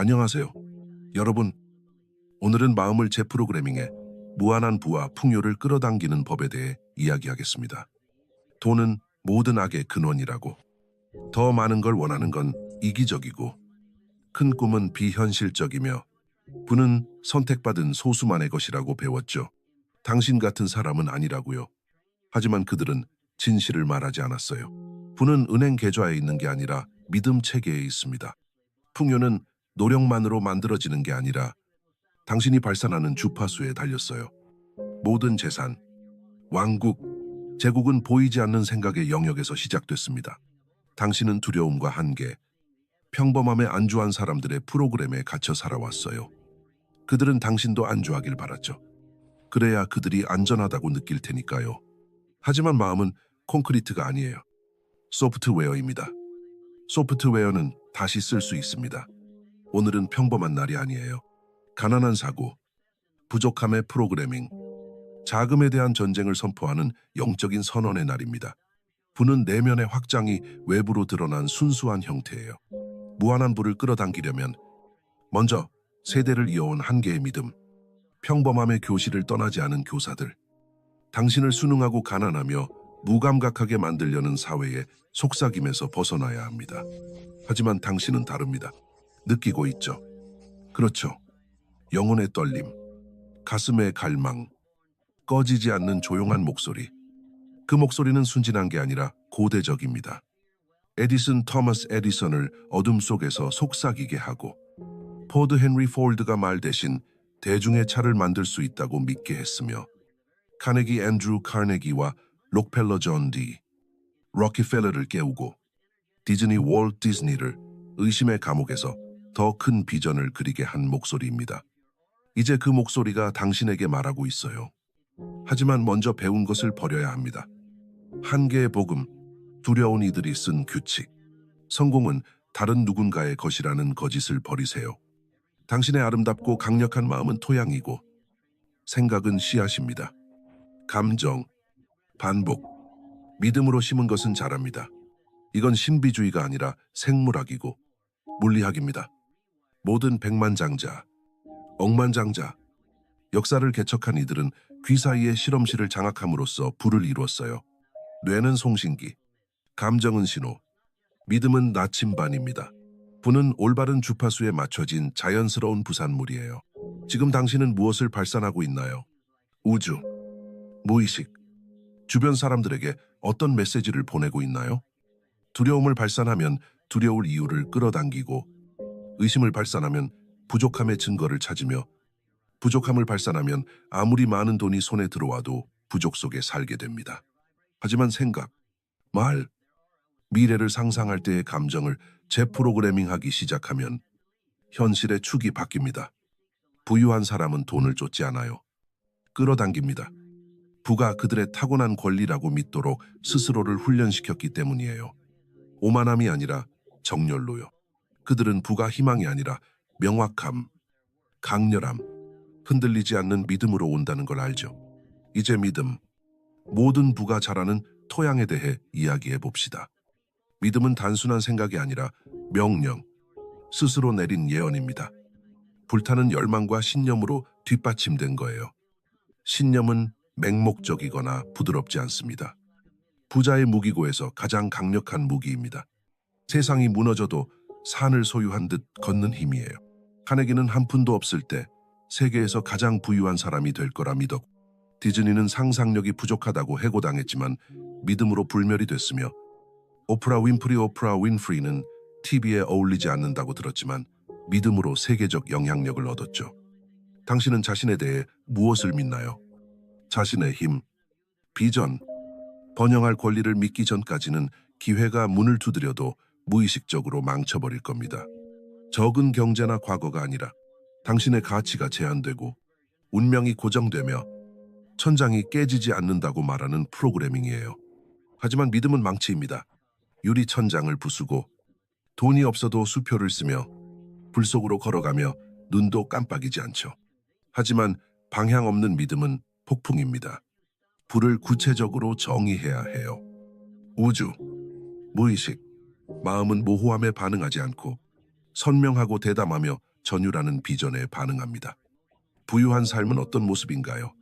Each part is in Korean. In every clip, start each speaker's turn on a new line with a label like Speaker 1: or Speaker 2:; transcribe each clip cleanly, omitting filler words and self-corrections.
Speaker 1: 안녕하세요. 여러분, 오늘은 마음을 재프로그래밍해 무한한 부와 풍요를 끌어당기는 법에 대해 이야기하겠습니다. 돈은 모든 악의 근원이라고. 더 많은 걸 원하는 건 이기적이고, 큰 꿈은 비현실적이며, 부는 선택받은 소수만의 것이라고 배웠죠. 당신 같은 사람은 아니라고요. 하지만 그들은 진실을 말하지 않았어요. 부는 은행 계좌에 있는 게 아니라 믿음 체계에 있습니다. 풍요는 노력만으로 만들어지는 게 아니라 당신이 발산하는 주파수에 달렸어요. 모든 재산, 왕국, 제국은 보이지 않는 생각의 영역에서 시작됐습니다. 당신은 두려움과 한계, 평범함에 안주한 사람들의 프로그램에 갇혀 살아왔어요. 그들은 당신도 안주하길 바랐죠. 그래야 그들이 안전하다고 느낄 테니까요. 하지만 마음은 콘크리트가 아니에요. 소프트웨어입니다. 소프트웨어는 다시 쓸 수 있습니다. 오늘은 평범한 날이 아니에요. 가난한 사고, 부족함의 프로그래밍, 자금에 대한 전쟁을 선포하는 영적인 선언의 날입니다. 부는 내면의 확장이 외부로 드러난 순수한 형태예요. 무한한 부를 끌어당기려면 먼저 세대를 이어온 한계의 믿음, 평범함의 교실을 떠나지 않은 교사들, 당신을 순응하고 가난하며 무감각하게 만들려는 사회의 속삭임에서 벗어나야 합니다. 하지만 당신은 다릅니다. 느끼고 있죠. 그렇죠. 영혼의 떨림, 가슴의 갈망, 꺼지지 않는 조용한 목소리. 그 목소리는 순진한 게 아니라 고대적입니다. 에디슨 토마스 에디선을 어둠 속에서 속삭이게 하고 포드 헨리 폴드가 말 대신 대중의 차를 만들 수 있다고 믿게 했으며 카네기 앤드루 카네기와 록펠러 존 디, 록펠러를 깨우고 디즈니 월트 디즈니를 의심의 감옥에서 더 큰 비전을 그리게 한 목소리입니다. 이제 그 목소리가 당신에게 말하고 있어요. 하지만 먼저 배운 것을 버려야 합니다. 한계의 복음, 두려운 이들이 쓴 규칙, 성공은 다른 누군가의 것이라는 거짓을 버리세요. 당신의 아름답고 강력한 마음은 토양이고 생각은 씨앗입니다. 감정, 반복, 믿음으로 심은 것은 자랍니다. 이건 신비주의가 아니라 생물학이고 물리학입니다. 모든 백만장자, 억만장자, 역사를 개척한 이들은 귀 사이의 실험실을 장악함으로써 부를 이루었어요. 뇌는 송신기, 감정은 신호, 믿음은 나침반입니다. 부는 올바른 주파수에 맞춰진 자연스러운 부산물이에요. 지금 당신은 무엇을 발산하고 있나요? 우주, 무의식, 주변 사람들에게 어떤 메시지를 보내고 있나요? 두려움을 발산하면 두려울 이유를 끌어당기고, 의심을 발산하면 부족함의 증거를 찾으며, 부족함을 발산하면 아무리 많은 돈이 손에 들어와도 부족 속에 살게 됩니다. 하지만 생각, 말, 미래를 상상할 때의 감정을 재프로그래밍하기 시작하면 현실의 축이 바뀝니다. 부유한 사람은 돈을 쫓지 않아요. 끌어당깁니다. 부가 그들의 타고난 권리라고 믿도록 스스로를 훈련시켰기 때문이에요. 오만함이 아니라 정열로요. 그들은 부가 희망이 아니라 명확함, 강렬함, 흔들리지 않는 믿음으로 온다는 걸 알죠. 이제 믿음, 모든 부가 자라는 토양에 대해 이야기해 봅시다. 믿음은 단순한 생각이 아니라 명령, 스스로 내린 예언입니다. 불타는 열망과 신념으로 뒷받침된 거예요. 신념은 맹목적이거나 부드럽지 않습니다. 부자의 무기고에서 가장 강력한 무기입니다. 세상이 무너져도 산을 소유한 듯 걷는 힘이에요. 카네기는 한 푼도 없을 때 세계에서 가장 부유한 사람이 될 거라 믿었고, 디즈니는 상상력이 부족하다고 해고당했지만 믿음으로 불멸이 됐으며, 오프라 윈프리는 TV에 어울리지 않는다고 들었지만 믿음으로 세계적 영향력을 얻었죠. 당신은 자신에 대해 무엇을 믿나요? 자신의 힘, 비전, 번영할 권리를 믿기 전까지는 기회가 문을 두드려도 무의식적으로 망쳐버릴 겁니다. 적은 경제나 과거가 아니라 당신의 가치가 제한되고 운명이 고정되며 천장이 깨지지 않는다고 말하는 프로그래밍이에요. 하지만 믿음은 망치입니다. 유리 천장을 부수고 돈이 없어도 수표를 쓰며 불 속으로 걸어가며 눈도 깜빡이지 않죠. 하지만 방향 없는 믿음은 폭풍입니다. 불을 구체적으로 정의해야 해요. 우주, 무의식, 마음은 모호함에 반응하지 않고 선명하고 대담하며 전유라는 비전에 반응합니다. 부유한 삶은 어떤 모습인가요?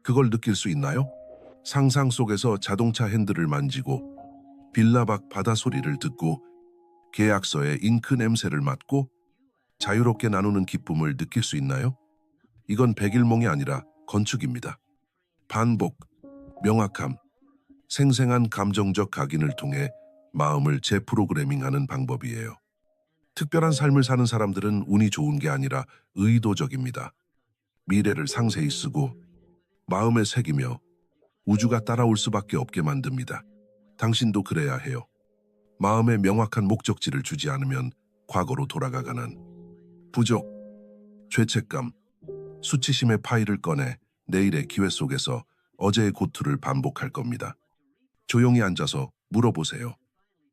Speaker 1: 그걸 느낄 수 있나요? 상상 속에서 자동차 핸들을 만지고 빌라 밖 바다 소리를 듣고 계약서의 잉크 냄새를 맡고 자유롭게 나누는 기쁨을 느낄 수 있나요? 이건 백일몽이 아니라 건축입니다. 반복, 명확함, 생생한 감정적 각인을 통해 마음을 재프로그래밍하는 방법이에요. 특별한 삶을 사는 사람들은 운이 좋은 게 아니라 의도적입니다. 미래를 상세히 쓰고 마음에 새기며 우주가 따라올 수밖에 없게 만듭니다. 당신도 그래야 해요. 마음에 명확한 목적지를 주지 않으면 과거로 돌아가가는 부족, 죄책감, 수치심의 파일을 꺼내 내일의 기회 속에서 어제의 고투를 반복할 겁니다. 조용히 앉아서 물어보세요.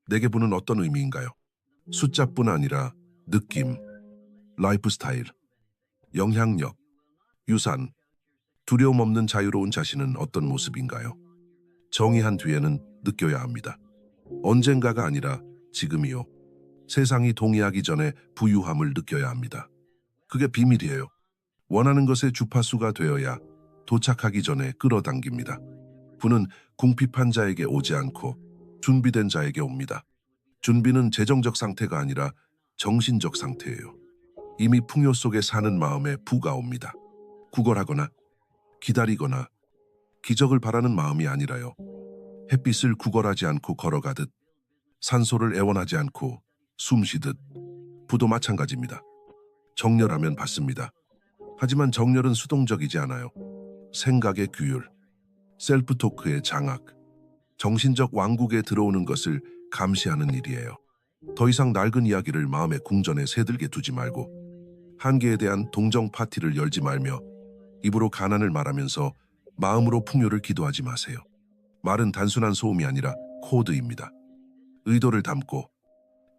Speaker 1: 내게 부는 어떤 의미인가요? 숫자뿐 아니라 느낌, 라이프 스타일, 영향력, 유산, 두려움 없는 자유로운 자신은 어떤 모습인가요? 정의한 뒤에는 느껴야 합니다. 언젠가가 아니라 지금이요. 세상이 동의하기 전에 부유함을 느껴야 합니다. 그게 비밀이에요. 원하는 것의 주파수가 되어야 도착하기 전에 끌어당깁니다. 부는 궁핍한 자에게 오지 않고 준비된 자에게 옵니다. 준비는 재정적 상태가 아니라 정신적 상태예요. 이미 풍요 속에 사는 마음에 부가 옵니다. 구걸하거나 기다리거나 기적을 바라는 마음이 아니라요. 햇빛을 구걸하지 않고 걸어가듯 산소를 애원하지 않고 숨쉬듯 부도 마찬가지입니다. 정렬하면 받습니다. 하지만 정렬은 수동적이지 않아요. 생각의 규율, 셀프 토크의 장악, 정신적 왕국에 들어오는 것을 감시하는 일이에요. 더 이상 낡은 이야기를 마음의 궁전에 새들게 두지 말고 한계에 대한 동정 파티를 열지 말며 입으로 가난을 말하면서 마음으로 풍요를 기도하지 마세요. 말은 단순한 소음이 아니라 코드입니다. 의도를 담고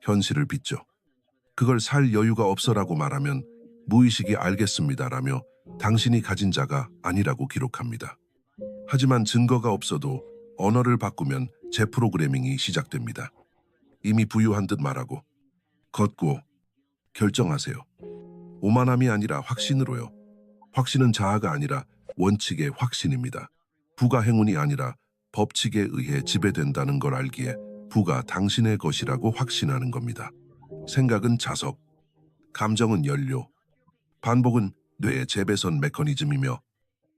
Speaker 1: 현실을 빚죠. 그걸 살 여유가 없어라고 말하면 무의식이 알겠습니다라며 당신이 가진 자가 아니라고 기록합니다. 하지만 증거가 없어도 언어를 바꾸면 재프로그래밍이 시작됩니다. 이미 부유한 듯 말하고 걷고 결정하세요. 오만함이 아니라 확신으로요. 확신은 자아가 아니라 원칙의 확신입니다. 부가 행운이 아니라 법칙에 의해 지배된다는 걸 알기에 부가 당신의 것이라고 확신하는 겁니다. 생각은 자석, 감정은 연료, 반복은 뇌의 재배선 메커니즘이며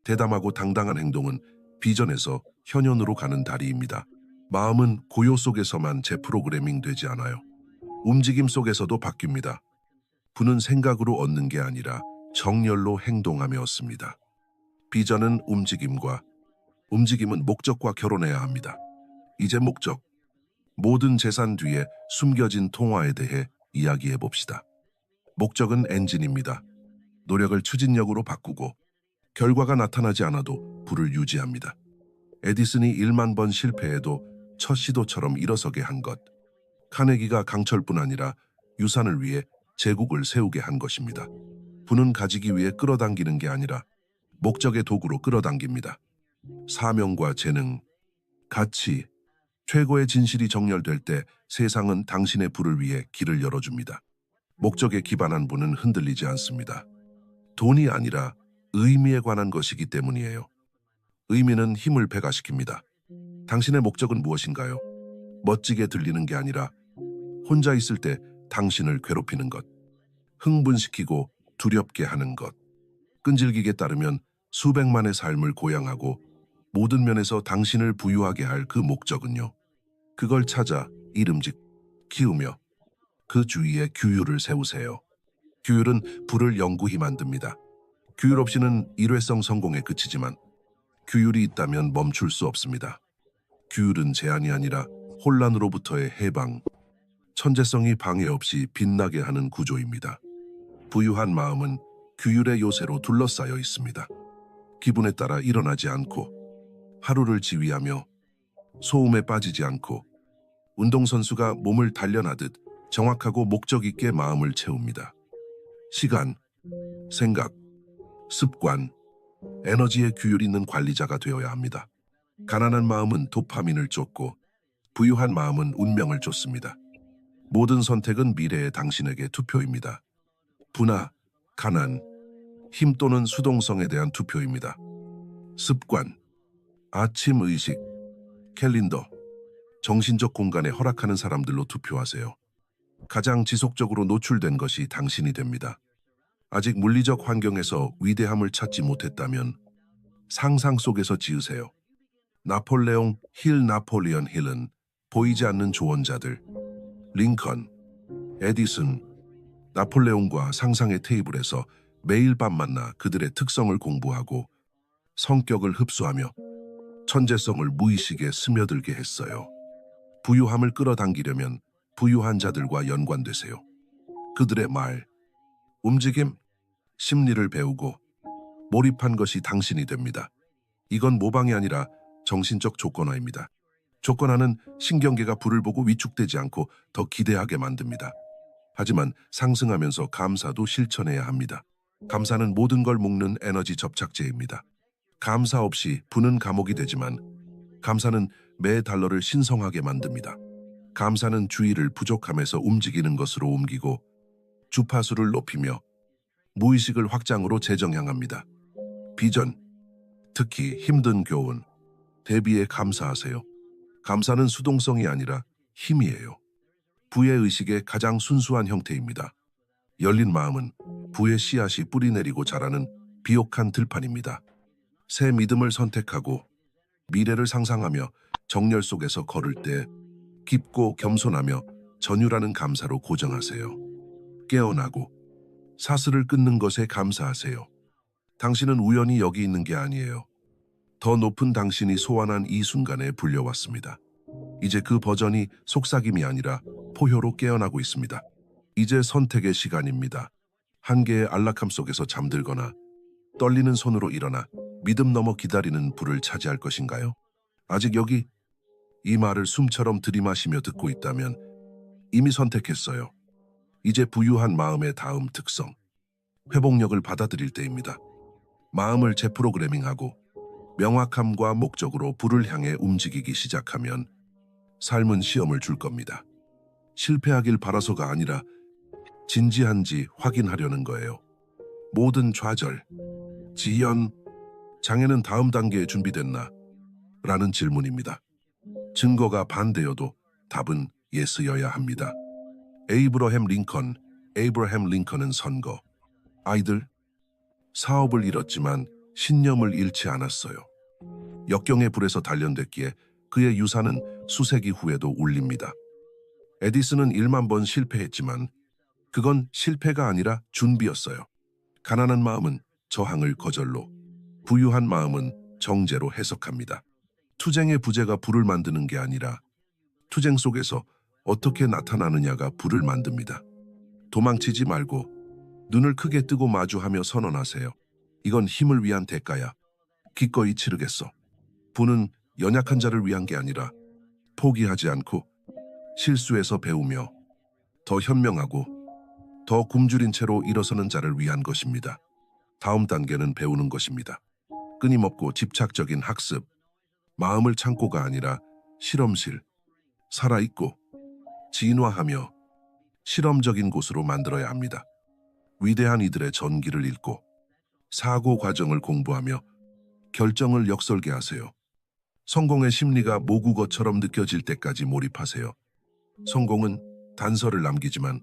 Speaker 1: 대담하고 당당한 행동은 비전에서 현현으로 가는 다리입니다. 마음은 고요 속에서만 재프로그래밍 되지 않아요. 움직임 속에서도 바뀝니다. 부는 생각으로 얻는 게 아니라 정열로 행동하며 얻습니다. 비전은 움직임과, 움직임은 목적과 결혼해야 합니다. 이제 목적, 모든 재산 뒤에 숨겨진 통화에 대해 이야기해 봅시다. 목적은 엔진입니다. 노력을 추진력으로 바꾸고 결과가 나타나지 않아도 부를 유지합니다. 에디슨이 1만 번 실패해도 첫 시도처럼 일어서게 한 것. 카네기가 강철뿐 아니라 유산을 위해 제국을 세우게 한 것입니다. 부는 가지기 위해 끌어당기는 게 아니라 목적의 도구로 끌어당깁니다. 사명과 재능, 가치, 최고의 진실이 정렬될 때 세상은 당신의 부를 위해 길을 열어줍니다. 목적에 기반한 부는 흔들리지 않습니다. 돈이 아니라 의미에 관한 것이기 때문이에요. 의미는 힘을 배가시킵니다. 당신의 목적은 무엇인가요? 멋지게 들리는 게 아니라 혼자 있을 때 당신을 괴롭히는 것, 흥분시키고 두렵게 하는 것, 끈질기게 따르면 수백만의 삶을 고양하고 모든 면에서 당신을 부유하게 할 그 목적은요. 그걸 찾아 이름짓 키우며 그 주위에 규율을 세우세요. 규율은 부를 영구히 만듭니다. 규율 없이는 일회성 성공에 그치지만 규율이 있다면 멈출 수 없습니다. 규율은 제한이 아니라 혼란으로부터의 해방, 천재성이 방해 없이 빛나게 하는 구조입니다. 부유한 마음은 규율의 요새로 둘러싸여 있습니다. 기분에 따라 일어나지 않고 하루를 지휘하며 소음에 빠지지 않고 운동선수가 몸을 단련하듯 정확하고 목적 있게 마음을 채웁니다. 시간, 생각, 습관, 에너지의 규율 있는 관리자가 되어야 합니다. 가난한 마음은 도파민을 쫓고 부유한 마음은 운명을 쫓습니다. 모든 선택은 미래의 당신에게 투표입니다. 분화, 가난, 힘 또는 수동성에 대한 투표입니다. 습관, 아침 의식, 캘린더, 정신적 공간에 허락하는 사람들로 투표하세요. 가장 지속적으로 노출된 것이 당신이 됩니다. 아직 물리적 환경에서 위대함을 찾지 못했다면 상상 속에서 지으세요. 나폴레옹 힐 나폴리언 힐은 보이지 않는 조언자들, 링컨, 에디슨, 나폴레옹과 상상의 테이블에서 매일 밤 만나 그들의 특성을 공부하고 성격을 흡수하며 천재성을 무의식에 스며들게 했어요. 부유함을 끌어당기려면 부유한 자들과 연관되세요. 그들의 말, 움직임, 심리를 배우고 몰입한 것이 당신이 됩니다. 이건 모방이 아니라 정신적 조건화입니다. 조건화는 신경계가 불을 보고 위축되지 않고 더 기대하게 만듭니다. 하지만 상승하면서 감사도 실천해야 합니다. 감사는 모든 걸 묶는 에너지 접착제입니다. 감사 없이 부는 감옥이 되지만 감사는 매 달러를 신성하게 만듭니다. 감사는 주의를 부족함에서 움직이는 것으로 옮기고 주파수를 높이며 무의식을 확장으로 재정향합니다. 비전, 특히 힘든 교훈, 대비에 감사하세요. 감사는 수동성이 아니라 힘이에요. 부의 의식의 가장 순수한 형태입니다. 열린 마음은 부의 씨앗이 뿌리내리고 자라는 비옥한 들판입니다. 새 믿음을 선택하고 미래를 상상하며 정열 속에서 걸을 때 깊고 겸손하며 전율하는 감사로 고정하세요. 깨어나고 사슬을 끊는 것에 감사하세요. 당신은 우연히 여기 있는 게 아니에요. 더 높은 당신이 소환한 이 순간에 불려왔습니다. 이제 그 버전이 속삭임이 아니라 포효로 깨어나고 있습니다. 이제 선택의 시간입니다. 한계의 안락함 속에서 잠들거나 떨리는 손으로 일어나 믿음 넘어 기다리는 불을 차지할 것인가요? 아직 여기 이 말을 숨처럼 들이마시며 듣고 있다면 이미 선택했어요. 이제 부유한 마음의 다음 특성, 회복력을 받아들일 때입니다. 마음을 재프로그래밍하고 명확함과 목적으로 불을 향해 움직이기 시작하면 삶은 시험을 줄 겁니다. 실패하길 바라서가 아니라 진지한지 확인하려는 거예요. 모든 좌절, 지연, 장애는 다음 단계에 준비됐나? 라는 질문입니다. 증거가 반대여도 답은 예스여야 합니다. 에이브러햄 링컨은 선거. 아이들, 사업을 잃었지만 신념을 잃지 않았어요. 역경의 불에서 단련됐기에 그의 유산은 수세기 후에도 울립니다. 에디슨은 1만 번 실패했지만 그건 실패가 아니라 준비였어요. 가난한 마음은 저항을 거절로, 부유한 마음은 정제로 해석합니다. 투쟁의 부재가 불을 만드는 게 아니라 투쟁 속에서 어떻게 나타나느냐가 불을 만듭니다. 도망치지 말고 눈을 크게 뜨고 마주하며 선언하세요. 이건 힘을 위한 대가야. 기꺼이 치르겠어. 부는 연약한 자를 위한 게 아니라 포기하지 않고 실수에서 배우며 더 현명하고 더 굶주린 채로 일어서는 자를 위한 것입니다. 다음 단계는 배우는 것입니다. 끊임없고 집착적인 학습, 마음을 창고가 아니라 실험실, 살아있고 진화하며 실험적인 곳으로 만들어야 합니다. 위대한 이들의 전기를 읽고 사고 과정을 공부하며 결정을 역설계하세요. 성공의 심리가 모국어처럼 느껴질 때까지 몰입하세요. 성공은 단서를 남기지만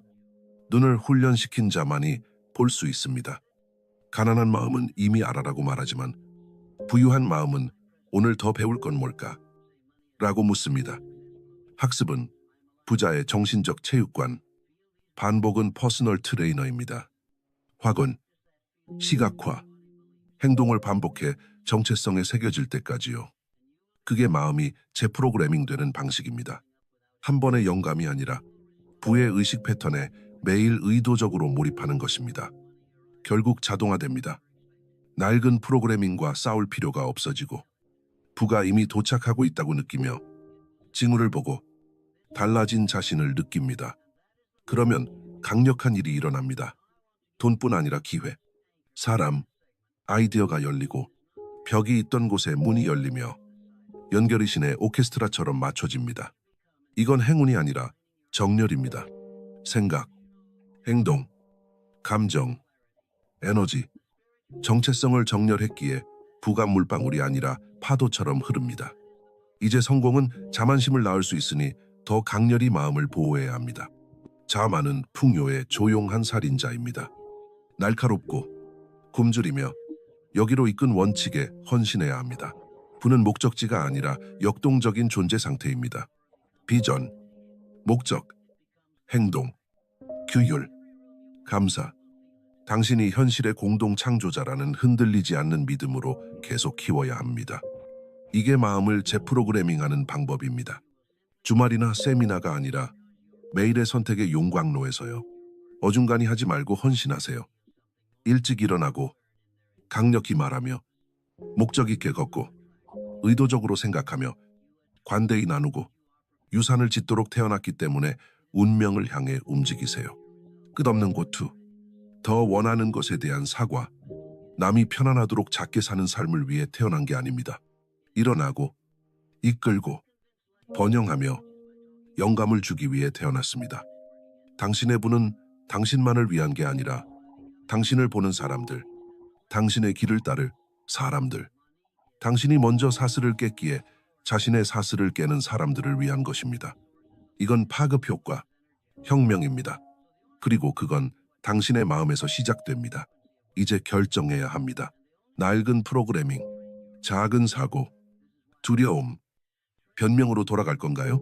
Speaker 1: 눈을 훈련시킨 자만이 볼 수 있습니다. 가난한 마음은 이미 알아라고 말하지만 부유한 마음은 오늘 더 배울 건 뭘까? 라고 묻습니다. 학습은 부자의 정신적 체육관, 반복은 퍼스널 트레이너입니다. 확언, 시각화, 행동을 반복해 정체성에 새겨질 때까지요. 그게 마음이 재프로그래밍 되는 방식입니다. 한 번의 영감이 아니라 부의 의식 패턴에 매일 의도적으로 몰입하는 것입니다. 결국 자동화됩니다. 낡은 프로그래밍과 싸울 필요가 없어지고 부가 이미 도착하고 있다고 느끼며 징후를 보고 달라진 자신을 느낍니다. 그러면 강력한 일이 일어납니다. 돈뿐 아니라 기회, 사람, 아이디어가 열리고 벽이 있던 곳에 문이 열리며 연결이 신의 오케스트라처럼 맞춰집니다. 이건 행운이 아니라 정렬입니다. 생각, 행동, 감정, 에너지, 정체성을 정렬했기에 부가 물방울이 아니라 파도처럼 흐릅니다. 이제 성공은 자만심을 낳을 수 있으니 더 강렬히 마음을 보호해야 합니다. 자만은 풍요의 조용한 살인자입니다. 날카롭고 굶주리며 여기로 이끈 원칙에 헌신해야 합니다. 부는 목적지가 아니라 역동적인 존재 상태입니다. 비전, 목적, 행동, 규율, 감사. 당신이 현실의 공동 창조자라는 흔들리지 않는 믿음으로 계속 키워야 합니다. 이게 마음을 재프로그래밍하는 방법입니다. 주말이나 세미나가 아니라 매일의 선택의 용광로에서요. 어중간히 하지 말고 헌신하세요. 일찍 일어나고 강력히 말하며 목적 있게 걷고 의도적으로 생각하며 관대히 나누고 유산을 짓도록 태어났기 때문에 운명을 향해 움직이세요. 끝없는 고투, 더 원하는 것에 대한 사과, 남이 편안하도록 작게 사는 삶을 위해 태어난 게 아닙니다. 일어나고 이끌고 번영하며 영감을 주기 위해 태어났습니다. 당신의 부는 당신만을 위한 게 아니라 당신을 보는 사람들, 당신의 길을 따를 사람들, 당신이 먼저 사슬을 깼기에 자신의 사슬을 깨는 사람들을 위한 것입니다. 이건 파급 효과, 혁명입니다. 그리고 그건 당신의 마음에서 시작됩니다. 이제 결정해야 합니다. 낡은 프로그래밍, 작은 사고, 두려움, 변명으로 돌아갈 건가요?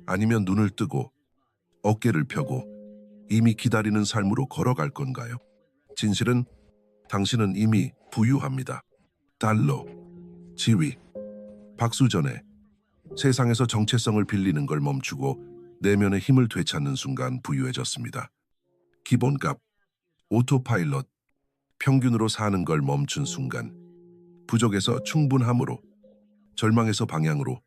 Speaker 1: 아니면 눈을 뜨고 어깨를 펴고 이미 기다리는 삶으로 걸어갈 건가요? 진실은 당신은 이미 부유합니다. 달러, 지위, 박수 전에 세상에서 정체성을 빌리는 걸 멈추고 내면의 힘을 되찾는 순간 부유해졌습니다. 기본값, 오토파일럿, 평균으로 사는 걸 멈춘 순간 부족에서 충분함으로, 절망에서 방향으로,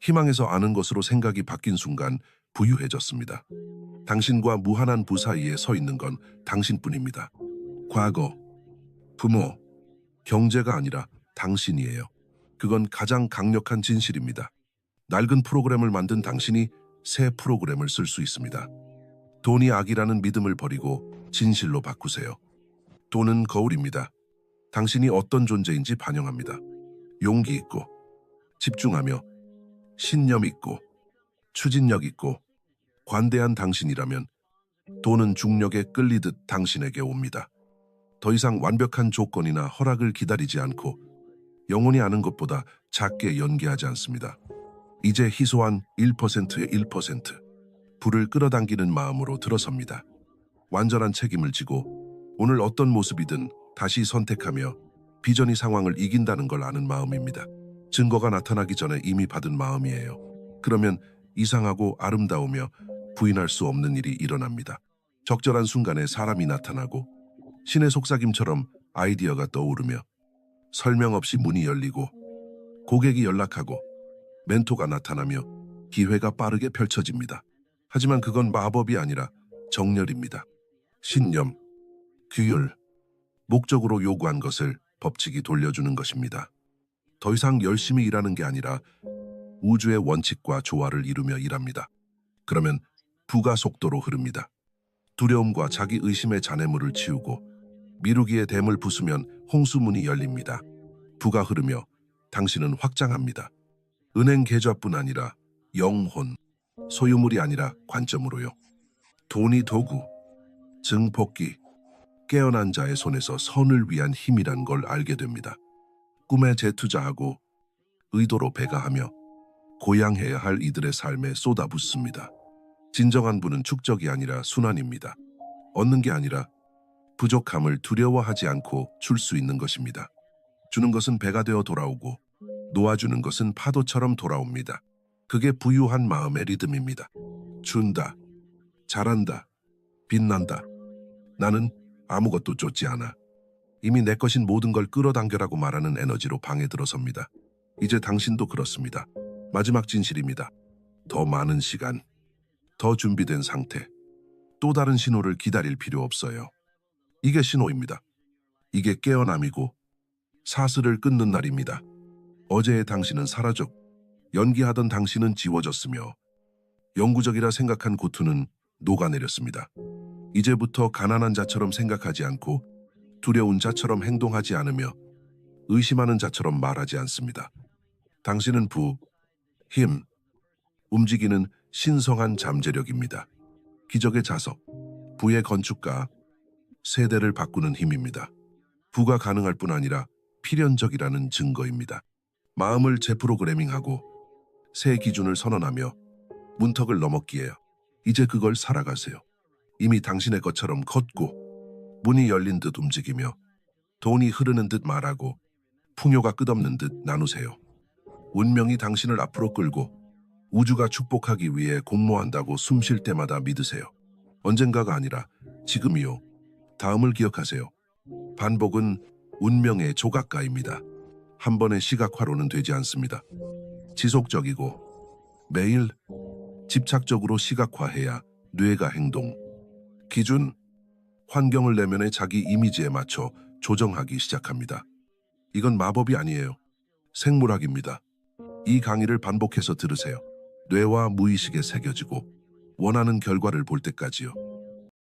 Speaker 1: 희망에서 아는 것으로 생각이 바뀐 순간 부유해졌습니다. 당신과 무한한 부 사이에 서 있는 건 당신뿐입니다. 과거, 부모, 경제가 아니라 당신이에요. 그건 가장 강력한 진실입니다. 낡은 프로그램을 만든 당신이 새 프로그램을 쓸 수 있습니다. 돈이 악이라는 믿음을 버리고 진실로 바꾸세요. 돈은 거울입니다. 당신이 어떤 존재인지 반영합니다. 용기 있고, 집중하며, 신념 있고, 추진력 있고, 관대한 당신이라면 돈은 중력에 끌리듯 당신에게 옵니다. 더 이상 완벽한 조건이나 허락을 기다리지 않고 영혼이 아는 것보다 작게 연기하지 않습니다. 이제 희소한 1%의 1%, 불을 끌어당기는 마음으로 들어섭니다. 완전한 책임을 지고 오늘 어떤 모습이든 다시 선택하며 비전이 상황을 이긴다는 걸 아는 마음입니다. 증거가 나타나기 전에 이미 받은 마음이에요. 그러면 이상하고 아름다우며 부인할 수 없는 일이 일어납니다. 적절한 순간에 사람이 나타나고 신의 속삭임처럼 아이디어가 떠오르며 설명 없이 문이 열리고 고객이 연락하고 멘토가 나타나며 기회가 빠르게 펼쳐집니다. 하지만 그건 마법이 아니라 정렬입니다. 신념, 규율, 목적으로 요구한 것을 법칙이 돌려주는 것입니다. 더 이상 열심히 일하는 게 아니라 우주의 원칙과 조화를 이루며 일합니다. 그러면 부가 속도로 흐릅니다. 두려움과 자기 의심의 잔해물을 치우고 미루기의 댐을 부수면 홍수문이 열립니다. 부가 흐르며 당신은 확장합니다. 은행 계좌뿐 아니라 영혼, 소유물이 아니라 관점으로요. 돈이 도구, 증폭기, 깨어난 자의 손에서 선을 위한 힘이란 걸 알게 됩니다. 꿈에 재투자하고 의도로 배가하며 고양해야 할 이들의 삶에 쏟아붓습니다. 진정한 부는 축적이 아니라 순환입니다. 얻는 게 아니라 부족함을 두려워하지 않고 줄 수 있는 것입니다. 주는 것은 배가 되어 돌아오고 놓아주는 것은 파도처럼 돌아옵니다. 그게 부유한 마음의 리듬입니다. 준다, 잘한다, 빛난다. 나는 아무것도 쫓지 않아. 이미 내 것인 모든 걸 끌어당겨라고 말하는 에너지로 방에 들어섭니다. 이제 당신도 그렇습니다. 마지막 진실입니다. 더 많은 시간, 더 준비된 상태, 또 다른 신호를 기다릴 필요 없어요. 이게 신호입니다. 이게 깨어남이고 사슬을 끊는 날입니다. 어제의 당신은 사라졌고 연기하던 당신은 지워졌으며 영구적이라 생각한 고투는 녹아내렸습니다. 이제부터 가난한 자처럼 생각하지 않고 두려운 자처럼 행동하지 않으며 의심하는 자처럼 말하지 않습니다. 당신은 힘, 움직이는 신성한 잠재력입니다. 기적의 자석, 부의 건축가, 세대를 바꾸는 힘입니다. 부가 가능할 뿐 아니라 필연적이라는 증거입니다. 마음을 재프로그래밍하고 새 기준을 선언하며 문턱을 넘었기에 이제 그걸 살아가세요. 이미 당신의 것처럼 걷고 문이 열린 듯 움직이며 돈이 흐르는 듯 말하고 풍요가 끝없는 듯 나누세요. 운명이 당신을 앞으로 끌고 우주가 축복하기 위해 공모한다고 숨 쉴 때마다 믿으세요. 언젠가가 아니라 지금이요. 다음을 기억하세요. 반복은 운명의 조각가입니다. 한 번의 시각화로는 되지 않습니다. 지속적이고 매일 집착적으로 시각화해야 뇌가 행동, 기준, 환경을 내면의 자기 이미지에 맞춰 조정하기 시작합니다. 이건 마법이 아니에요. 생물학입니다. 이 강의를 반복해서 들으세요. 뇌와 무의식에 새겨지고 원하는 결과를 볼 때까지요.